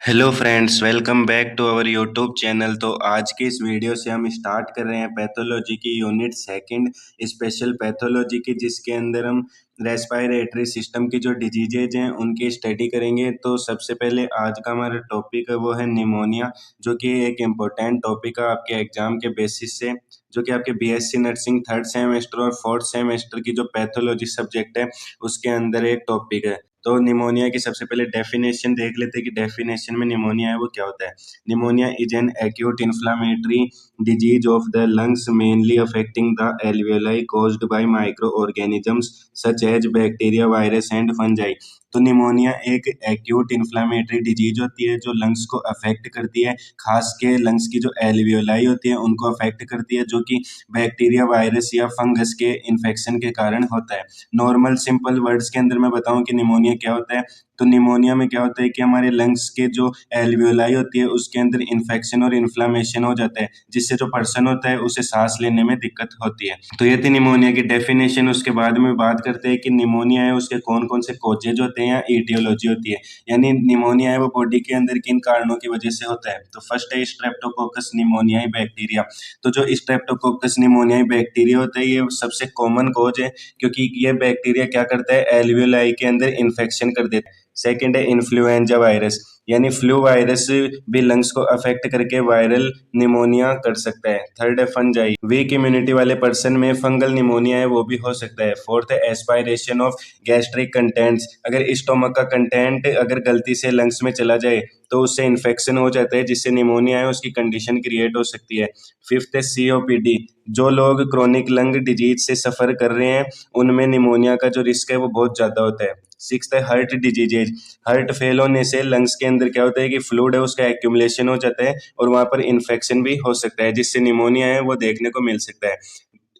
Hello friends, welcome back to our YouTube channel. तो आज की इस वीडियो से हम स्टार्ट कर रहे हैं पैथोलॉजी की यूनिट सेकंड, स्पेशल पैथोलॉजी की, जिसके अंदर हम रेस्पिरेटरी सिस्टम की जो डिजीजेज हैं उनकी स्टडी करेंगे। तो सबसे पहले आज का हमारा टॉपिक है वो है निमोनिया, जो कि एक इम्पोर्टेंट टॉपिक है आपके एग्जाम के बेसिस से, जो कि आपके बीएससी नर्सिंग थर्ड सेमेस्टर और फोर्थ सेमेस्टर की जो पैथोलॉजी सब्जेक्ट है उसके अंदर एक टॉपिक है। तो निमोनिया की सबसे पहले डेफिनेशन देख लेते हैं कि डेफिनेशन में निमोनिया है वो क्या होता है। Pneumonia is an acute inflammatory disease of the lungs mainly affecting the alveoli caused by micro organisms such as bacteria, virus and fungi. तो निमोनिया एक एक्यूट इन्फ्लामेटरी डिजीज होती है जो लंग्स को अफेक्ट करती है, खास के लंग्स की जो एल्वियोलाई होती है उनको अफेक्ट करती है, जो कि बैक्टीरिया, वायरस या फंगस के इन्फेक्शन के कारण होता है। नॉर्मल सिंपल वर्ड्स के अंदर मैं बताऊं कि निमोनिया क्या होता है, तो निमोनिया में क्या होता है कि हमारे लंग्स के जो एल्वियोलाई होती है उसके अंदर इन्फेक्शन और इन्फ्लामेशन हो जाता है, जिससे जो पर्सन होता है उसे सांस लेने में दिक्कत होती है। तो ये थी निमोनिया की डेफिनेशन। उसके बाद में बात करते हैं कि निमोनिया है उसके कौन कौन से कॉजेज होते हैं या ईटियोलॉजी होती है, यानी निमोनिया है वो बॉडी के अंदर किन कारणों की वजह से होता है। तो फर्स्ट है स्ट्रेप्टोकोकस निमोनियाई बैक्टीरिया। तो जो स्ट्रेप्टोकोकस निमोनियाई बैक्टीरिया होता है ये सबसे कॉमन कॉज है, क्योंकि ये बैक्टीरिया क्या करता है, एल्वियोलाई के अंदर इन्फेक्शन कर देता है। सेकेंड है इन्फ्लुएंजा वायरस, यानी फ्लू वायरस भी लंग्स को अफेक्ट करके वायरल निमोनिया कर सकता है। थर्ड है फंजाई, वीक इम्यूनिटी वाले पर्सन में फंगल निमोनिया है वो भी हो सकता है। फोर्थ है एस्पायरेशन ऑफ गैस्ट्रिक कंटेंट्स, अगर स्टोमक का कंटेंट अगर गलती से लंग्स में चला जाए तो उससे इन्फेक्शन हो जाता है, जिससे निमोनिया है उसकी कंडीशन क्रिएट हो सकती है। फिफ्थ है सीओपीडी, जो लोग क्रोनिक लंग डिजीज से सफर कर रहे हैं उनमें निमोनिया का जो रिस्क है वो बहुत ज्यादा होता है। सिक्स्थ है हार्ट डिजीजेज, हार्ट फेल होने से लंग्स के अंदर क्या होता है कि फ्लूइड है उसका एक्यूमुलेशन हो जाता है और वहां पर इन्फेक्शन भी हो सकता है, जिससे निमोनिया है वो देखने को मिल सकता है।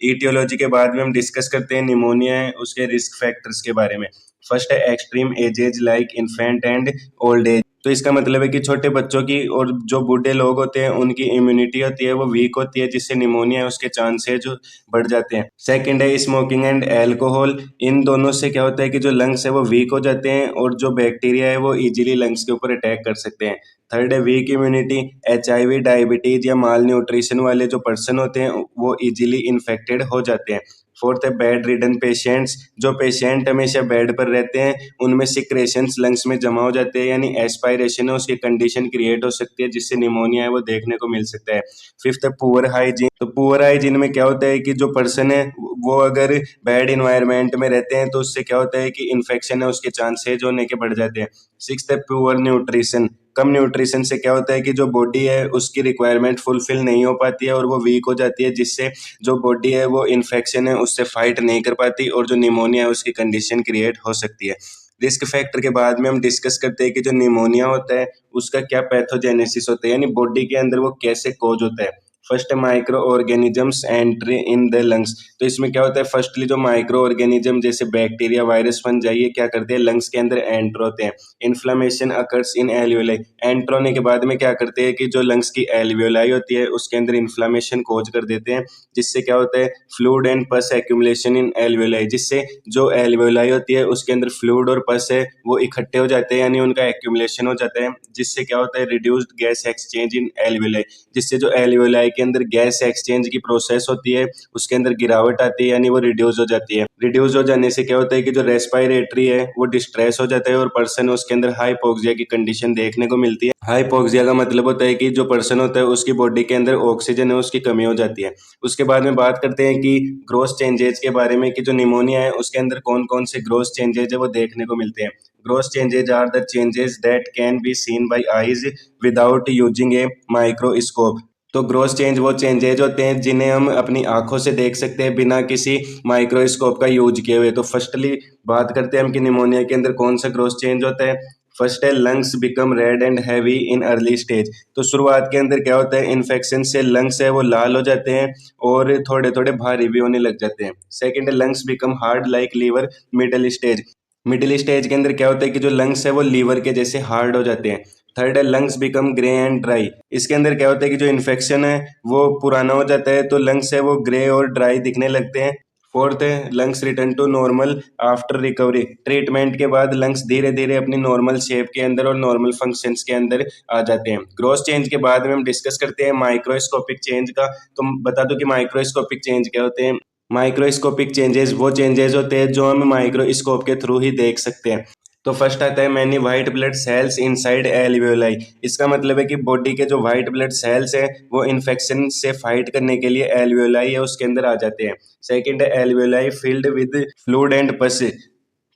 ईटियोलॉजी के बाद में हम डिस्कस करते हैं निमोनिया है उसके रिस्क फैक्टर्स के बारे में। फर्स्ट है extreme edges like infant and old age. तो इसका मतलब है कि छोटे बच्चों की और जो बूढ़े लोग होते हैं उनकी इम्यूनिटी होती है वो वीक होती है, जिससे निमोनिया है उसके चांसेज बढ़ जाते हैं। सेकंड है स्मोकिंग एंड एल्कोहल, इन दोनों से क्या होता है कि जो लंग्स है वो वीक हो जाते हैं और जो बैक्टीरिया है वो इजीली लंग्स के ऊपर अटैक कर सकते हैं। थर्ड है वीक इम्यूनिटी, एचआईवी, डायबिटीज या माल न्यूट्रिशन वाले जो पर्सन होते हैं वो इजीली इन्फेक्टेड हो जाते हैं। फोर्थ है बेड रिडन पेशेंट्स, जो पेशेंट हमेशा बेड पर रहते हैं उनमें सिक्रेशंस लंग्स में जमा हो जाते हैं, यानी एस्पायरेशन है उसकी कंडीशन क्रिएट हो सकती है, जिससे निमोनिया है वो देखने को मिल सकता है। फिफ्थ है पुअर हाइजीन, तो पुअर हाइजीन में क्या होता है कि जो पर्सन है वो अगर बैड इन्वायरमेंट में रहते हैं तो उससे क्या होता है कि इन्फेक्शन है उसके चांसेज होने के बढ़ जाते हैं। सिक्स्थ है पुअर न्यूट्रिशन, कम न्यूट्रिशन से क्या होता है कि जो बॉडी है उसकी रिक्वायरमेंट फुलफिल नहीं हो पाती है और वो वीक हो जाती है, जिससे जो बॉडी है वो इन्फेक्शन है उससे फाइट नहीं कर पाती और जो निमोनिया है उसकी कंडीशन क्रिएट हो सकती है। रिस्क फैक्टर के बाद में हम डिस्कस करते हैं कि जो निमोनिया होता है उसका क्या पैथोजेनेसिस होता है, यानी बॉडी के अंदर वो कैसे कॉज होता है। फर्स्ट है micro organisms entry in the lungs. तो इसमें क्या होता है, फर्स्टली जो माइक्रो ऑर्गेनिज्म जैसे बैक्टीरिया, वायरस, फंजाई क्या करते हैं, लंग्स के अंदर एंटर होते हैं। Inflammation occurs in alveoli, enter होने के बाद में क्या करते हैं कि जो लंग्स की एल्वियोलाई होती है उसके अंदर इन्फ्लेमेशन कॉज कर देते हैं, जिससे क्या होता है फ्लूइड एंड पस एक्यूमुलेशन इन एल्वियोलाई, जिससे जो एल्वियोलाई होती है उसके अंदर फ्लूइड और पस है वो इकट्ठे हो जाते हैं, यानी उनका एक्यूमुलेशन हो जाता है, जिससे क्या होता है रिड्यूस्ड गैस एक्सचेंज इन एल्वियोलाई, जिससे जो एल्वियोलाई के अंदर गैस एक्सचेंज की प्रोसेस होती है उसके अंदर गिरावट आती है, यानी वो रिड्यूस हो जाती है। रिड्यूस हो जाने से क्या होता है कि जो रेस्पिरेटरी है वो डिस्ट्रेस हो जाता है और पर्सन उसके अंदर हाइपोक्सिया की कंडीशन देखने को मिलती है। हाइपोक्सिया का मतलब होता है कि जो पर्सन होता है उसकी बॉडी के अंदर ऑक्सीजन है उसकी कमी हो जाती है। उसके बाद में बात करते हैं कि ग्रोथ चेंजेस के बारे में, कि जो निमोनिया है उसके अंदर कौन कौन से ग्रोथ चेंजेस है वो देखने को मिलते हैं। Growth changes are the changes that can be seen by eyes without using a microscope. तो ग्रोथ चेंज वो चेंजेज होते हैं जिन्हें हम अपनी आंखों से देख सकते हैं बिना किसी माइक्रोस्कोप का यूज किए हुए। तो फर्स्टली बात करते हैं हम कि निमोनिया के अंदर कौन सा ग्रोथ चेंज होता है। फर्स्ट है lungs become red and heavy in early stage. तो शुरुआत के अंदर क्या होता है, इन्फेक्शन से लंग्स है वो लाल हो जाते हैं और थोड़े थोड़े भारी भी होने लग जाते हैं। सेकंड है lungs become hard like liver middle stage. Middle stage के अंदर क्या होता है कि जो लंग्स है वो लीवर के जैसे हार्ड हो जाते हैं। थर्ड है lungs become grey and dry. इसके अंदर क्या होता है कि जो इन्फेक्शन है वो पुराना हो जाता है तो लंग्स है वो ग्रे और ड्राई दिखने लगते हैं। फोर्थ है lungs return to normal after recovery. Treatment के बाद लंग्स धीरे धीरे अपनी नॉर्मल शेप के अंदर और नॉर्मल फंक्शंस के अंदर आ जाते हैं। ग्रोथ चेंज के बाद में हम डिस्कस करते हैं माइक्रोस्कोपिक चेंज का। तो बता दूं कि माइक्रोस्कोपिक चेंज क्या होते हैं। माइक्रोस्कोपिक चेंजेस वो चेंजेस होते हैं जो हम माइक्रोस्कोप के थ्रू ही देख सकते हैं। तो फर्स्ट आता है many white blood cells inside alveoli. इसका मतलब है कि बॉडी के जो व्हाइट ब्लड सेल्स हैं वो इन्फेक्शन से फाइट करने के लिए एल्वियोलाई है उसके अंदर आ जाते हैं। सेकंड है alveoli filled with fluid and पस।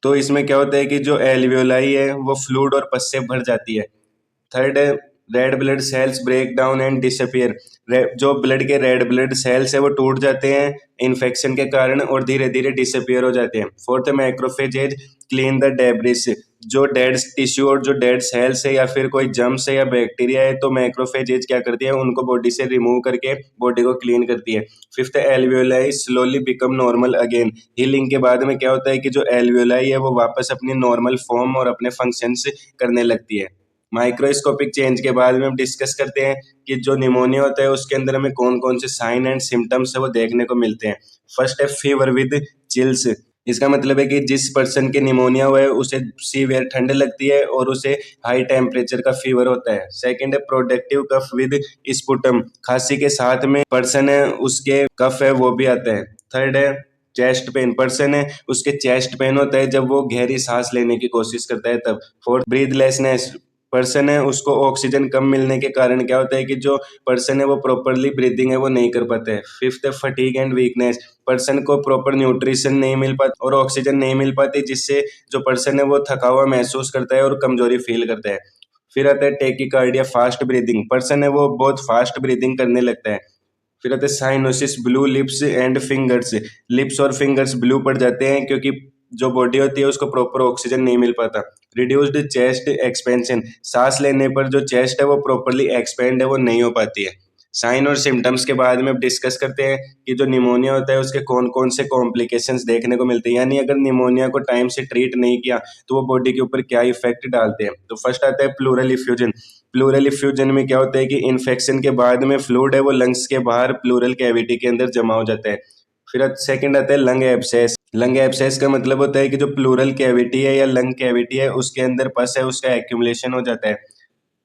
तो इसमें क्या होता है कि जो एल्वियोलाई है वो फ्लूइड और पस से भर जाती है। थर्ड है red blood cells break down and disappear. जो ब्लड के रेड ब्लड सेल्स है वो टूट जाते हैं इन्फेक्शन के कारण और धीरे धीरे डिसअपियर हो जाते हैं। फोर्थ है मैक्रोफेजेज क्लीन द डेब्रिस। जो डेड टिश्यू और जो डेड सेल्स है या फिर कोई जम्स है या बैक्टीरिया है तो मैक्रोफेजेज क्या करती है उनको बॉडी से रिमूव करके बॉडी को क्लीन करती है। फिफ्थ है alveoli slowly become normal again. Healing के बाद में क्या होता है कि जो एल्वियोलाई है वो वापस अपनी नॉर्मल फॉर्म और अपने फंक्शंस करने लगती है। माइक्रोस्कोपिक चेंज के बाद में हम डिस्कस करते हैं कि जो निमोनिया होता है उसके अंदर हमें कौन कौन से साइन एंड सिम्टम्स है वो देखने को मिलते हैं। फर्स्ट है फीवर विद चिल्स। इसका मतलब है कि जिस पर्सन के निमोनिया हुआ है उसे सीवियर ठंड लगती है और उसे हाई टेम्परेचर का फीवर होता है। सेकंड है प्रोडक्टिव कफ विद स्पुटम। खांसी के साथ में पर्सन है उसके कफ है वो भी आता है। थर्ड है चेस्ट पेन। पर्सन है उसके चेस्ट पेन होता है जब वो गहरी सांस लेने की कोशिश करता है तब। Fourth breathlessness. पर्सन है उसको ऑक्सीजन कम मिलने के कारण क्या होता है कि जो पर्सन है वो प्रॉपरली ब्रीदिंग है वो नहीं कर पाते हैं। फिफ्थ है फटीग एंड वीकनेस। पर्सन को प्रॉपर न्यूट्रिशन नहीं मिल पाता और ऑक्सीजन नहीं मिल पाती जिससे जो पर्सन है वो थका हुआ महसूस करता है और कमजोरी फील करता है। फिर आता है टेकिकार्डिया फास्ट ब्रीदिंग। पर्सन है वो बहुत फास्ट ब्रीदिंग करने लगता है। फिर आता है cyanosis blue lips and fingers. Lips और फिंगर्स ब्लू पड़ जाते हैं क्योंकि जो बॉडी होती है उसको प्रॉपर ऑक्सीजन नहीं मिल पाता। Reduced chest expansion. सांस लेने पर जो चेस्ट है वो प्रॉपरली एक्सपेंड है वो नहीं हो पाती है। साइन और सिम्टम्स के बाद में अब डिस्कस करते हैं कि जो निमोनिया होता है उसके कौन कौन से कॉम्प्लिकेशंस देखने को मिलते हैं, यानी अगर निमोनिया को टाइम से ट्रीट नहीं किया तो वो बॉडी के ऊपर क्या इफेक्ट डालते हैं। तो फर्स्ट आता है प्लूरल इफ्यूजन। प्लूरल इफ्यूजन में क्या होता है कि इन्फेक्शन के बाद में फ्लूइड है वो लंग्स के बाहर प्लूरल कैविटी के अंदर जमा हो जाता है। फिर सेकंड आता है लंग एब्सेस। लंग एब्सेस का मतलब होता है कि जो प्लूरल कैविटी है या लंग कैविटी है उसके अंदर पस है उसका एक्यूमुलेशन हो जाता है।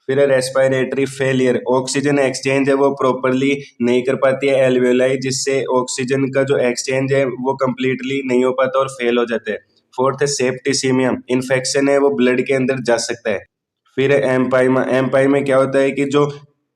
फिर है रेस्पिरेटरी फेलियर। ऑक्सीजन एक्सचेंज है वो प्रॉपरली नहीं कर पाती है एल्वियोलाई जिससे ऑक्सीजन का जो एक्सचेंज है वो कंप्लीटली नहीं हो पाता और फेल हो जाता है। फोर्थ है सेप्टिसीमिया। इन्फेक्शन है वो ब्लड के अंदर जा सकता है। फिर है एम्पाइमा। एम्पाइमा क्या होता है कि जो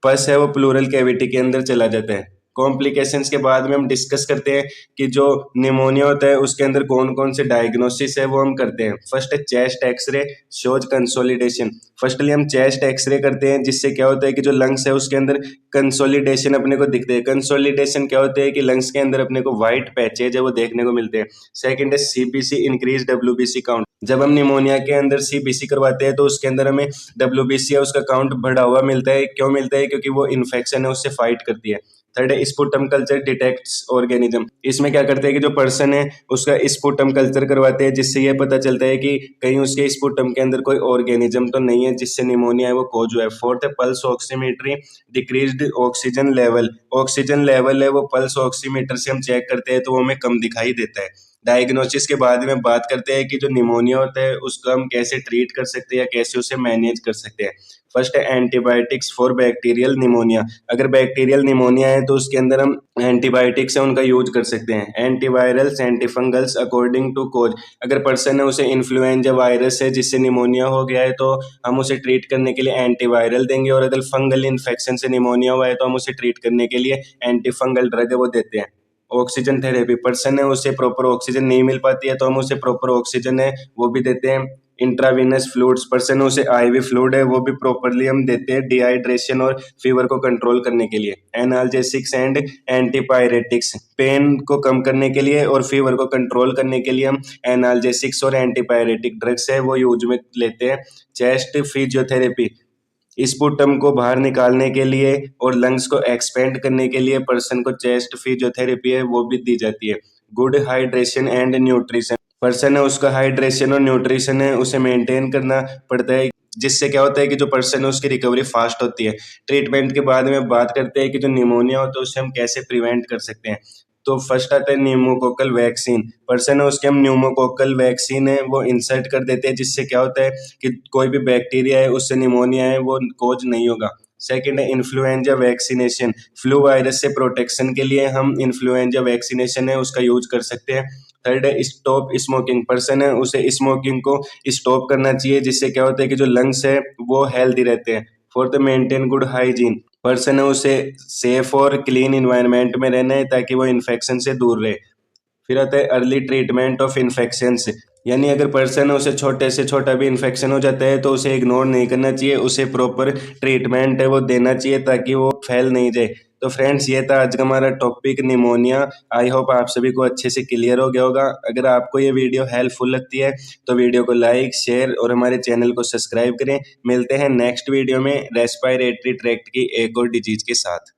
पस है वो प्लूरल कैविटी के अंदर चला जाता है। कॉम्प्लिकेशंस के बाद में हम डिस्कस करते हैं कि जो निमोनिया होता है उसके अंदर कौन कौन से डायग्नोसिस है वो हम करते हैं। फर्स्ट है chest X-ray shows consolidation. Firstly हम चेस्ट एक्सरे करते हैं जिससे क्या होता है कि जो लंग्स है उसके अंदर कंसोलिडेशन अपने को दिखते हैं। कंसोलिडेशन क्या होते हैं कि लंग्स के अंदर अपने को व्हाइट पैचेज है वो देखने को मिलते हैं। सेकंड है सीबीसी इंक्रीज डब्ल्यूबीसी काउंट। जब हम निमोनिया के अंदर सीबीसी करवाते हैं तो उसके अंदर हमें डब्ल्यूबीसी है उसका काउंट बढ़ा हुआ मिलता है। क्यों मिलता है? क्योंकि वो इन्फेक्शन है उससे फाइट करती है। थर्ड है स्पुटम कल्चर डिटेक्ट्स ऑर्गेनिज्म। इसमें क्या करते हैं कि जो पर्सन है उसका स्पुटम कल्चर करवाते हैं जिससे ये पता चलता है कि कहीं उसके स्पुटम के अंदर कोई ऑर्गेनिज्म तो नहीं है जिससे निमोनिया है वो कोज हुआ है। फोर्थ है pulse oximetry decreased oxygen level. Oxygen level है वो पल्स ऑक्सीमीटर से हम चेक करते हैं तो वो हमें कम दिखाई देता है। डायग्नोसिस के बाद में बात करते हैं कि जो निमोनिया होता है उसको हम कैसे ट्रीट कर सकते हैं या कैसे उसे मैनेज कर सकते हैं। फर्स्ट है एंटीबायोटिक्स फॉर बैक्टीरियल निमोनिया। अगर बैक्टीरियल निमोनिया है तो उसके अंदर हम एंटीबायोटिक्स है उनका यूज कर सकते हैं। एंटीवायरल्स एंटीफंगल्स अकॉर्डिंग टू कोज। अगर पर्सन है उसे इन्फ्लुएंजा वायरस है जिससे निमोनिया हो गया है तो हम उसे ट्रीट करने के लिए एंटीवायरल देंगे और अगर फंगल इन्फेक्शन से निमोनिया हुआ है तो हम उसे ट्रीट करने के लिए एंटीफंगल ड्रग है वो देते हैं। Oxygen therapy. पर्सन है उसे प्रॉपर ऑक्सीजन नहीं मिल पाती है तो हम उसे प्रॉपर ऑक्सीजन है वो भी देते हैं। Intravenous fluids. पर्सन उसे आईवी फ्लूइड है वो भी प्रॉपरली हम देते हैं डिहाइड्रेशन और फीवर को कंट्रोल करने के लिए। Analgesics and antipyretics. पेन को कम करने के लिए और फीवर को कंट्रोल करने के लिए हम एनाल्जेसिक्स और एंटीपायरेटिक ड्रग्स है वो यूज में लेते हैं। Chest physiotherapy. स्पुटम को बाहर निकालने के लिए और लंग्स को एक्सपेंड करने के लिए पर्सन को चेस्ट फिजियोथेरेपी है वो भी दी जाती है। Good hydration and nutrition. Person है उसका हाइड्रेशन और न्यूट्रिशन है उसे मेंटेन करना पड़ता है जिससे क्या होता है कि जो पर्सन है उसकी रिकवरी फास्ट होती है। ट्रीटमेंट के बाद में बात करते हैं कि जो निमोनिया होता है उसे हम कैसे प्रिवेंट कर सकते हैं। तो फर्स्ट आता है न्यूमोकोकल वैक्सीन। पर्सन है उसके हम न्यूमोकोकल वैक्सीन है वो इंसर्ट कर देते हैं, जिससे क्या होता है कि कोई भी बैक्टीरिया है उससे निमोनिया है वो कोज नहीं होगा। सेकेंड है इन्फ्लुएंजा वैक्सीनेशन। फ्लू वायरस से प्रोटेक्शन के लिए हम इन्फ्लुएंजा वैक्सीनेशन है उसका यूज कर सकते हैं। थर्ड है स्टॉप स्मोकिंग। पर्सन है उसे स्मोकिंग को स्टॉप करना चाहिए, जिससे क्या होता है कि जो लंग्स है वो हेल्दी रहते हैं। Fourth maintain good hygiene. Person है उसे सेफ और क्लीन इन्वायरमेंट में रहना है ताकि वो इन्फेक्शन से दूर रहे। फिर आता है अर्ली ट्रीटमेंट ऑफ इन्फेक्शंस, यानी अगर पर्सन है उसे छोटे से छोटा भी इन्फेक्शन हो जाता है तो उसे इग्नोर नहीं करना चाहिए, उसे प्रॉपर ट्रीटमेंट है वो देना चाहिए ताकि वो फैल नहीं जाए। तो फ्रेंड्स ये था आज का हमारा टॉपिक निमोनिया। आई होप आप सभी को अच्छे से क्लियर हो गया होगा। अगर आपको ये वीडियो हेल्पफुल लगती है तो वीडियो को लाइक शेयर और हमारे चैनल को सब्सक्राइब करें। मिलते हैं नेक्स्ट वीडियो में रेस्पिरेटरी ट्रैक्ट की एक और डिजीज के साथ।